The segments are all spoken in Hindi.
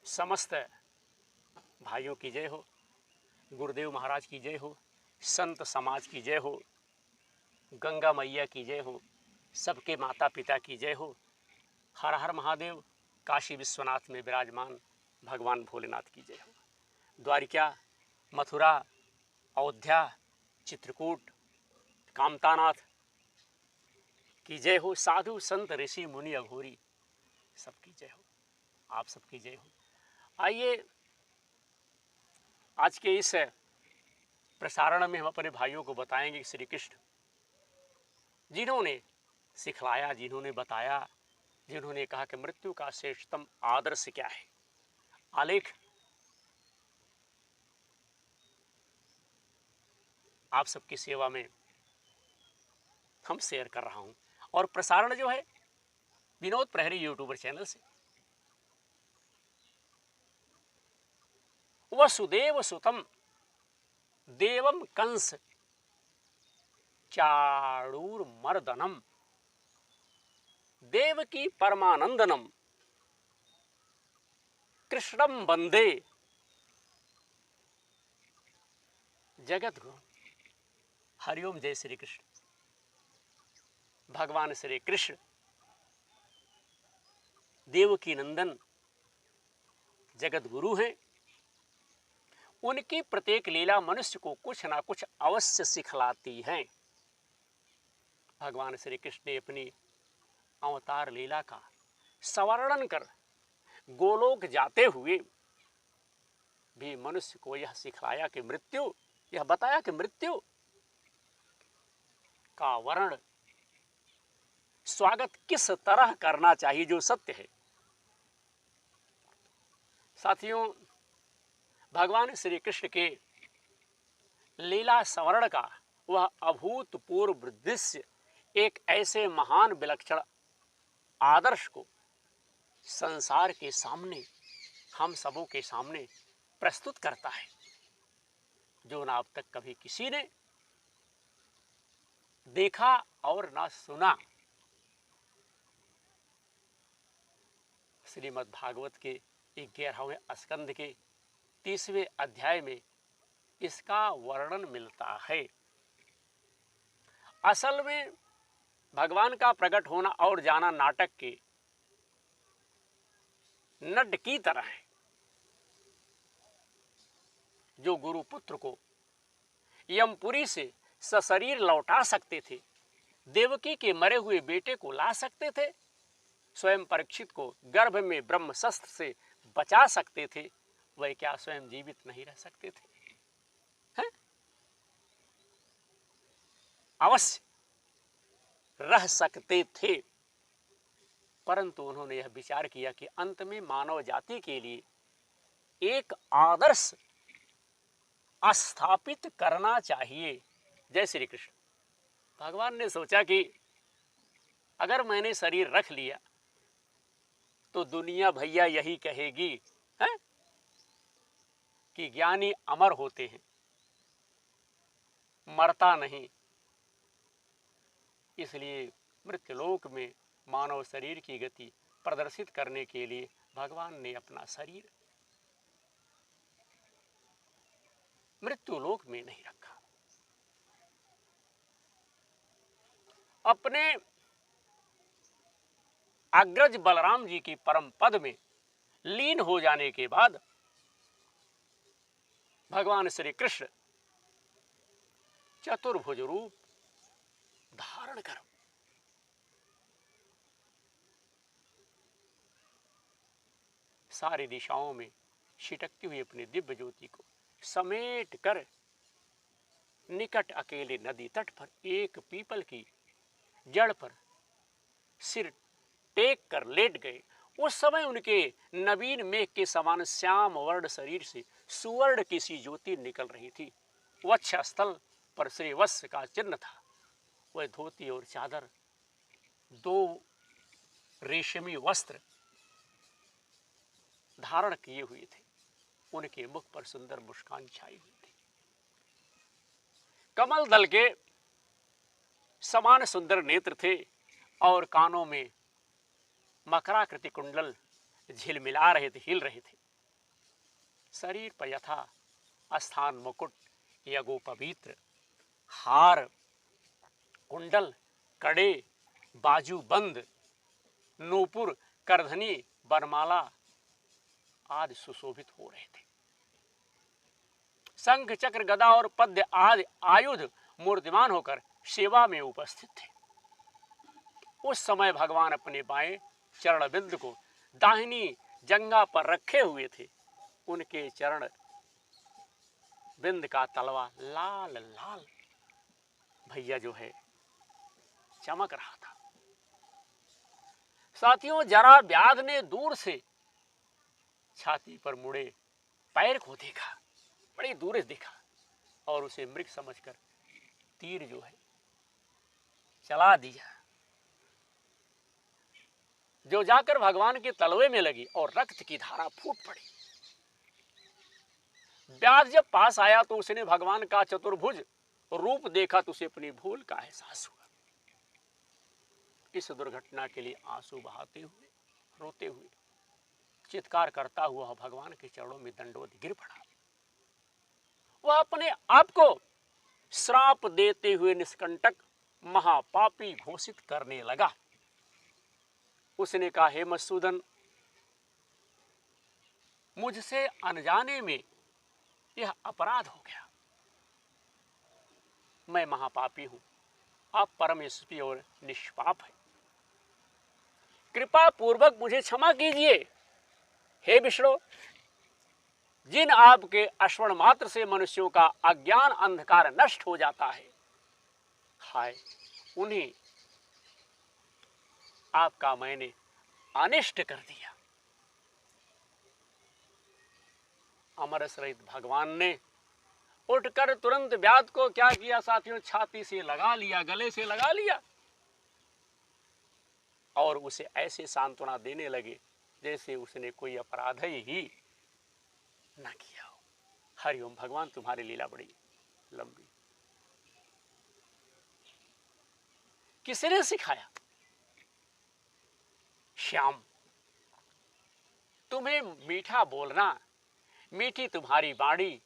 समस्त भाइयों की जय हो, गुरुदेव महाराज की जय हो, संत समाज की जय हो, गंगा मैया की जय हो, सबके माता पिता की जय हो। हर हर महादेव। काशी विश्वनाथ में विराजमान भगवान भोलेनाथ की जय हो। द्वारिका, मथुरा, अयोध्या, चित्रकूट, कामतानाथ की जय हो। साधु संत ऋषि मुनि अघोरी सबकी जय हो, आप सबकी जय हो। आइए आज के इस प्रसारण में हम अपने भाइयों को बताएंगे कि श्री कृष्ण जिन्होंने सिखलाया, जिन्होंने बताया, जिन्होंने कहा कि मृत्यु का श्रेष्ठतम आदर्श क्या है, आलेख आप सबकी सेवा में हम शेयर कर रहा हूं। और प्रसारण जो है विनोद प्रहरी यूट्यूबर चैनल से। वसुदेव सुतम देवम कंस चाणूरमर्दनम देवकी परमानंदनम कृष्णम वंदे जगत गुरु। हरिओम। जय श्री कृष्ण। भगवान श्री कृष्ण देवकी नंदन जगत गुरु हैं। उनकी प्रत्येक लीला मनुष्य को कुछ ना कुछ अवश्य सिखलाती है। भगवान श्री कृष्ण ने अपनी अवतार लीला का संवर्णन कर गोलोक जाते हुए भी मनुष्य को यह सिखाया कि मृत्यु, यह बताया कि मृत्यु का वर्ण स्वागत किस तरह करना चाहिए, जो सत्य है। साथियों, भगवान श्री कृष्ण के लीला संवरण का वह अभूतपूर्व दृश्य एक ऐसे महान विलक्षण आदर्श को संसार के सामने, हम सबों के सामने प्रस्तुत करता है, जो ना अब तक कभी किसी ने देखा और ना सुना। श्रीमद् भागवत के 11वें स्कंद के 30वें अध्याय में इसका वर्णन मिलता है। असल में भगवान का प्रकट होना और जाना नाटक के नट की तरह है, जो गुरुपुत्र को यमपुरी से सशरीर लौटा सकते थे, देवकी के मरे हुए बेटे को ला सकते थे, स्वयं परीक्षित को गर्भ में ब्रह्मशस्त्र से बचा सकते थे, वह क्या स्वयं जीवित नहीं रह सकते थे? हैं? अवश्य रह सकते थे, परंतु उन्होंने यह विचार किया कि अंत में मानव जाति के लिए एक आदर्श स्थापित करना चाहिए। जय श्री कृष्ण। भगवान ने सोचा कि अगर मैंने शरीर रख लिया तो दुनिया भैया यही कहेगी है कि ज्ञानी अमर होते हैं, मरता नहीं। इसलिए मृत्युलोक में मानव शरीर की गति प्रदर्शित करने के लिए भगवान ने अपना शरीर मृत्युलोक में नहीं रखा। अपने अग्रज बलराम जी की परम पद में लीन हो जाने के बाद भगवान श्री कृष्ण चतुर्भुज रूप धारण कर सारी दिशाओं में छिटकती हुई अपनी दिव्य ज्योति को समेट कर निकट अकेले नदी तट पर एक पीपल की जड़ पर सिर टेक कर लेट गए। उस समय उनके नवीन मेघ के समान श्याम वर्ण शरीर से सुवर्ण की सी ज्योति निकल रही थी। वक्षस्थल पर श्री वत्स का चिन्ह था। वह धोती और चादर, दो रेशमी वस्त्र धारण किए हुए थे। उनके मुख पर सुंदर मुस्कान छाई हुई थी। कमल दल के समान सुंदर नेत्र थे और कानों में मकराकृति कुंडल झिलमिला रहे थे, हिल रहे थे। शरीर पर यथा स्थान मुकुट यगो पवित्र, हार कुंडल कड़े बाजू बंद नूपुर करधनी बरमाला आदि सुशोभित हो रहे थे। शंख चक्र गदा और पद्य आदि आयुध मूर्तिमान होकर सेवा में उपस्थित थे। उस समय भगवान अपने बाएं चरण बिंद को दाहिनी जंघा पर रखे हुए थे। उनके चरण बिंद का तलवा लाल लाल भैया जो है चमक रहा था। साथियों, जरा व्याध ने दूर से छाती पर मुड़े पैर को देखा, बड़ी दूर से देखा और उसे मृग समझकर तीर जो है चला दिया, जो जाकर भगवान के तलवे में लगी और रक्त की धारा फूट पड़ी। व्याध जब पास आया तो उसने भगवान का चतुर्भुज रूप देखा तो उसे अपनी भूल का एहसास हुआ। इस दुर्घटना के लिए आंसू बहाते हुए, रोते हुए, चित्कार करता हुआ भगवान के चरणों में दंडवत गिर पड़ा। वह अपने आप को श्राप देते हुए निष्कंटक महापापी घोषित करने लगा। उसने कहा, हे मधुसूदन, मुझसे अनजाने में यह अपराध हो गया। मैं महापापी हूं, आप परम यशस्वी और निष्पाप हैं। कृपा पूर्वक मुझे क्षमा कीजिए। हे विष्णु, जिन आपके अश्वण मात्र से मनुष्यों का अज्ञान अंधकार नष्ट हो जाता है, हाय उन्हें आपका मैंने अनिष्ट कर दिया। अमरस रहित भगवान ने उठकर तुरंत व्याध को क्या किया साथियों, छाती से लगा लिया, गले से लगा लिया और उसे ऐसे सांत्वना देने लगे जैसे उसने कोई अपराध ही न किया हो। हरिओम, भगवान तुम्हारी लीला बड़ी लंबी। किसने सिखाया? श्याम, तुम्हें मीठा बोलना, मीठी तुम्हारी बाणी,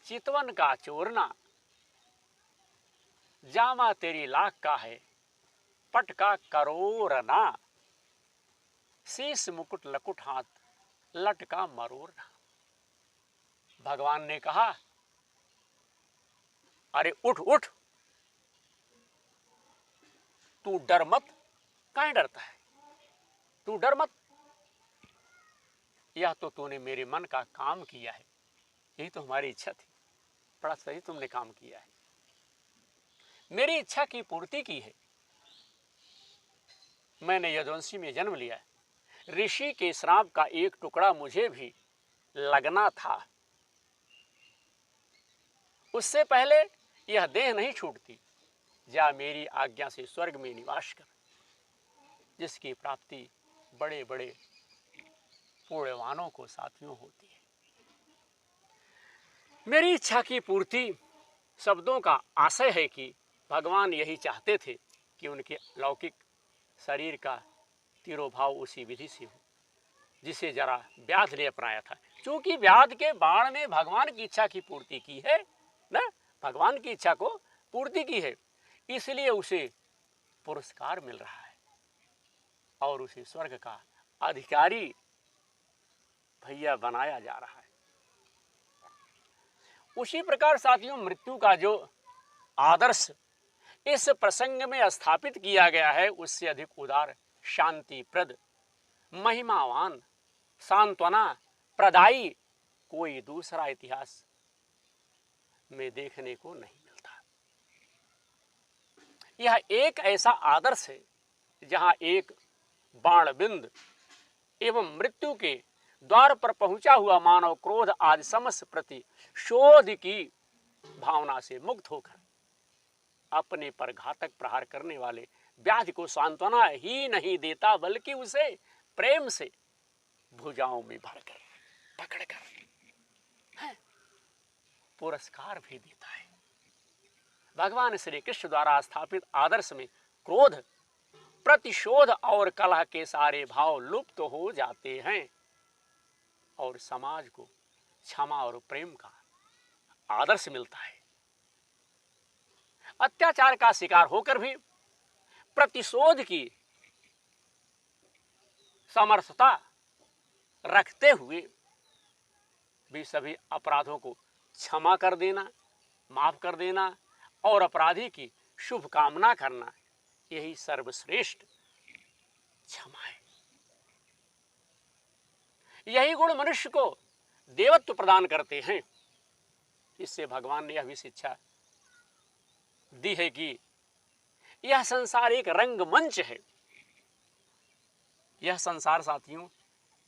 चितवन का चोरना, जामा तेरी लाख का है, पट का करोरना, शीश मुकुट लकुट हाथ, लट का मरोरना। भगवान ने कहा, अरे उठ उठ, तू डर मत। काहे डरता है? तू डर मत। यह तो तूने मेरे मन का काम किया है, यही तो हमारी इच्छा थी। बड़ा सही तुमने काम किया है, मेरी इच्छा की पूर्ति की है। मैंने यदुवंशी में जन्म लिया है। ऋषि के श्राप का एक टुकड़ा मुझे भी लगना था। उससे पहले यह देह नहीं छूटती। जा मेरी आज्ञा से स्वर्ग में निवास कर, जिसकी प्राप्ति बड़े बड़े पुण्यवानों को साथियों होती है। मेरी इच्छा की पूर्ति शब्दों का आशय है कि भगवान यही चाहते थे कि उनके लौकिक शरीर का तिरोभाव उसी विधि से हो जिसे जरा व्याध ने अपनाया था। क्योंकि व्याध के बाण ने भगवान की इच्छा की पूर्ति की है ना, भगवान की इच्छा को पूर्ति की है, इसलिए उसे पुरस्कार मिल रहा है और उसे स्वर्ग का अधिकारी भैया बनाया जा रहा है। उसी प्रकार साथियों, मृत्यु का जो आदर्श इस प्रसंग में स्थापित किया गया है, उससे अधिक उदार, शांतिप्रद, महिमावान, सांत्वना प्रदायी कोई दूसरा इतिहास में देखने को नहीं मिलता। यह एक ऐसा आदर्श है जहां एक बाण बिंद एवं मृत्यु के द्वार पर पहुंचा हुआ मानव क्रोध आदि समस्त प्रति शोध की भावना से मुक्त होकर अपने पर घातक प्रहार करने वाले व्याधि को सांत्वना ही नहीं देता, बल्कि उसे प्रेम से भुजाओं में भरकर पकड़कर पुरस्कार भी देता है। भगवान श्री कृष्ण द्वारा स्थापित आदर्श में क्रोध, प्रतिशोध और कलह के सारे भाव लुप्त हो जाते हैं और समाज को क्षमा और प्रेम का आदर्श मिलता है। अत्याचार का शिकार होकर भी प्रतिशोध की समर्थता रखते हुए भी सभी अपराधों को क्षमा कर देना, माफ कर देना और अपराधी की शुभकामना करना, यही सर्वश्रेष्ठ क्षमा है। यही गुण मनुष्य को देवत्व प्रदान करते हैं। इससे भगवान ने यह भी शिक्षा दी है कि यह संसार एक रंगमंच है। यह संसार साथियों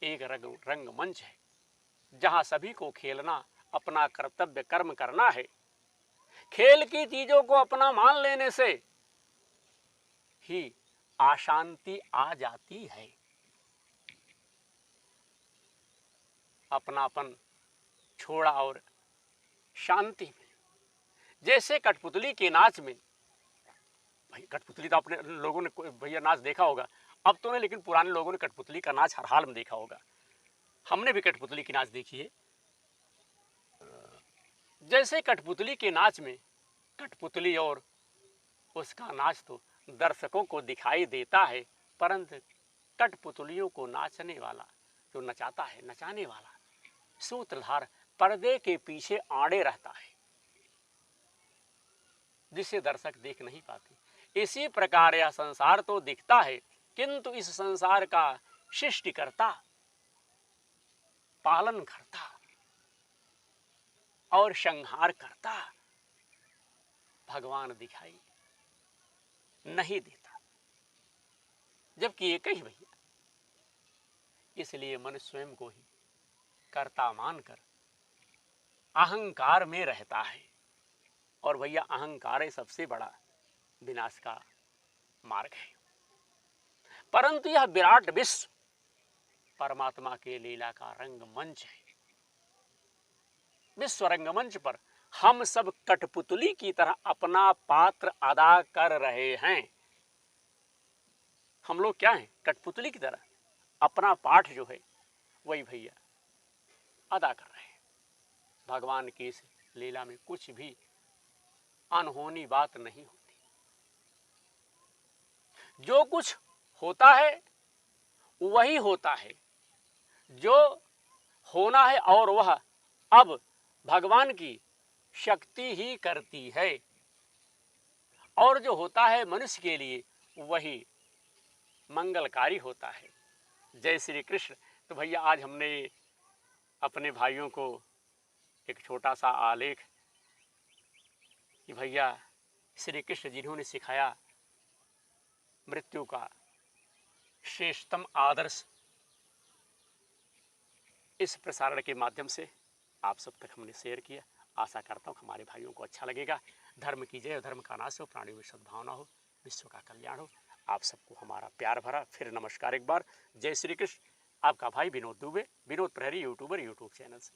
एक रंगमंच है, जहां सभी को खेलना, अपना कर्तव्य कर्म करना है। खेल की चीजों को अपना मान लेने से ही अशांति आ जाती है। अपनापन छोड़ा और शांति में, जैसे कठपुतली के नाच में, भाई कठपुतली तो अपने लोगों ने भैया नाच देखा होगा, अब तो नहीं, लेकिन पुराने लोगों ने कठपुतली का नाच हर हाल में देखा होगा। हमने भी कठपुतली की नाच देखी है। जैसे कठपुतली के नाच में कठपुतली और उसका नाच तो दर्शकों को दिखाई देता है, परंतु कठपुतलियों को नाचने वाला, जो नचाता है, नचाने वाला सूत्रधार पर्दे के पीछे आड़े रहता है, जिसे दर्शक देख नहीं पाते। इसी प्रकार यह संसार तो दिखता है, किंतु इस संसार का सृष्टिकर्ता, पालन करता और संहार करता भगवान दिखाई नहीं देता, जबकि एक ही भैया। इसलिए मनुष्य स्वयं को ही कर्ता मानकर अहंकार में रहता है, और भैया अहंकार सबसे बड़ा विनाश का मार्ग है। परंतु यह विराट विश्व परमात्मा के लीला का रंगमंच है। विश्व रंगमंच पर हम सब कठपुतली की तरह अपना पात्र अदा कर रहे हैं। हम लोग क्या हैं? कठपुतली की तरह अपना पाठ जो है वही भैया अदा कर रहे हैं। भगवान की इस लीला में कुछ भी अनहोनी बात नहीं होती। जो कुछ होता है वही होता है, जो होना है, और वह अब भगवान की शक्ति ही करती है, और जो होता है मनुष्य के लिए वही मंगलकारी होता है। जय श्री कृष्ण। तो भैया आज हमने अपने भाइयों को एक छोटा सा आलेख कि भैया श्री कृष्ण जिन्होंने सिखाया मृत्यु का श्रेष्ठतम आदर्श, इस प्रसारण के माध्यम से आप सब तक हमने शेयर किया। आशा करता हूँ हमारे भाइयों को अच्छा लगेगा। धर्म की जय, धर्म का नाश हो, प्राणियों में सद्भावना हो, विश्व का कल्याण हो। आप सबको हमारा प्यार भरा फिर नमस्कार एक बार। जय श्री कृष्ण। आपका भाई विनोद दुबे, विनोद प्रहरी यूट्यूबर, यूट्यूब चैनल से।